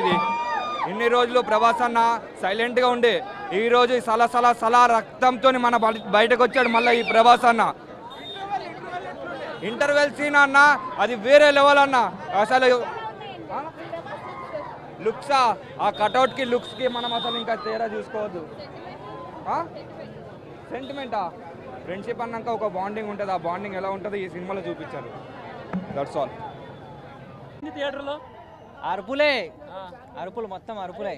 ఇది ఇన్ని రోజులు ప్రభాస్ అన్న సైలెంట్గా ఉండే ఈరోజు సలా రక్తంతో మన బయటకు వచ్చాడు మళ్ళీ ఈ ప్రభాస్ అన్న. ఇంటర్వెల్ సీన్ అన్న అది వేరే లెవెల్ అన్న. అసలు లుక్సా ఆ కటౌట్కి లుక్స్కి మనం అసలు ఇంకా తేడా చూసుకోవద్దు. సెంటిమెంటా ఫ్రెండ్షిప్ అన్నాక ఒక బాండింగ్ ఉంటుంది. ఆ బాండింగ్ ఎలా ఉంటుందో ఈ సినిమాలో చూపించారు. That's all. థియేటర్లో అరుపులే, అరుపులు మొత్తం అరుపులే.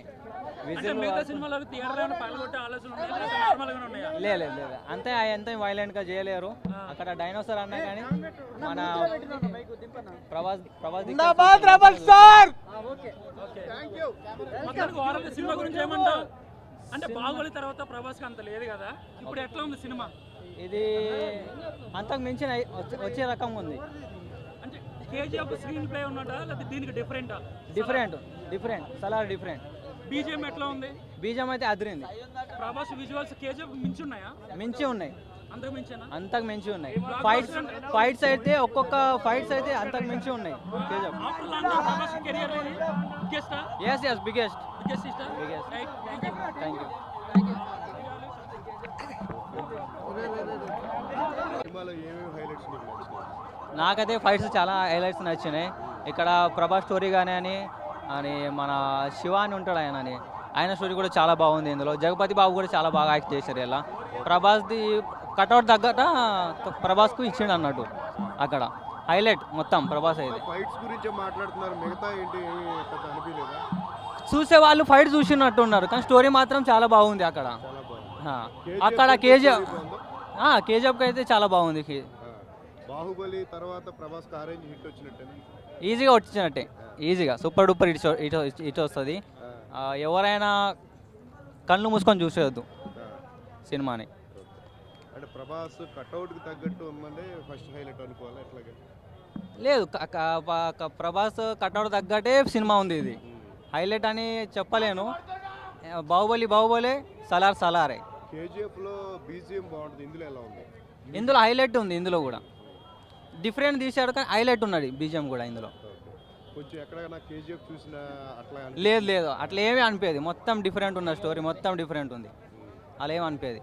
లేదు అంతే అంతే వైలెంట్గా చేయలేరు. అక్కడ డైనోసార్ అన్నా కానీ మన ప్రభాస్ సినిమా గురించి ఏమంటావు? అంటే బాహుబలి తర్వాత ప్రభాస్ అంత లేదు కదా, ఇప్పుడు ఎట్లా ఉంది సినిమా? ఇది అంతకు మించిన వచ్చే రకంగా ఉంది. అంటే కేజీఎఫ్ స్క్రీన్ ప్లే ఉన్నదా లేదా దీనికి డిఫరెంటా? Different Salaar different. బీజిఎం ఎట్లా ఉంది? బీజం అయితే అదిరింది. ప్రభాస్ విజువల్స్ కేజీఎఫ్ మించి ఉన్నాయా? మించి ఉన్నాయి, అంతకు మించి ఉన్నాయి. ఫైట్స్ అయితే ఒక్కొక్క ఫైట్స్ అయితే అంతకు మించి ఉన్నాయి. Yes biggest. Thank you. నాకైతే ఫైట్స్ చాలా హైలైట్స్ నచ్చినాయి. ఇక్కడ ప్రభాస్ స్టోరీ కానీ అని మన శివ అని ఉంటాడు ఆయన స్టోరీ కూడా చాలా బాగుంది. ఇందులో జగపతి బాబు కూడా చాలా బాగా యాక్ట్ చేశారు. ఇలా ప్రభాస్ది కట్అవుట్ తగ్గట ప్రభాస్కు ఇచ్చిండు అన్నట్టు. అక్కడ హైలైట్ మొత్తం ప్రభాస్ అయితే. చూసే వాళ్ళు ఫైట్ చూసినట్టు ఉన్నారు కానీ స్టోరీ మాత్రం చాలా బాగుంది. అక్కడ కేజీఎఫ్కి అయితే చాలా బాగుంది. బాహుబలి తర్వాత ప్రభాస్ ఆరెంజ్ హిట్ వచ్చినట్టే, ఈజీగా వచ్చినట్టే, ఈజీగా సూపర్ డూపర్ ఇటు వస్తుంది. ఎవరైనా కళ్ళు మూసుకొని చూసేయద్దు సినిమాని. అంటే ప్రభాస్ కట్అవుట్కి తగ్గట్టు ఉందంటే ఫస్ట్ హైలైట్ అనుకోవాలి. ఎట్లాగే లేదు, ప్రభాస్ కట్అవుట్ తగ్గట్టే సినిమా ఉంది. ఇది హైలైట్ అని చెప్పలేను. బాహుబలి సలారే. కేజీఎఫ్లో బీజిఎం బాగుంటుంది, ఇందులో ఎలా ఉంది? ఇందులో హైలైట్ ఉంది. ఇందులో కూడా డిఫరెంట్ తీసాడు కానీ హైలైట్ ఉన్నది బీజిఎం కూడా ఇందులో. కొంచెం ఎక్కడైనా కేజీఎఫ్ చూసినా అట్లా లేదు అట్లా ఏమీ అనిపించేది. మొత్తం డిఫరెంట్ ఉన్న స్టోరీ మొత్తం డిఫరెంట్ ఉంది. అలా ఏమి అనిపించేది.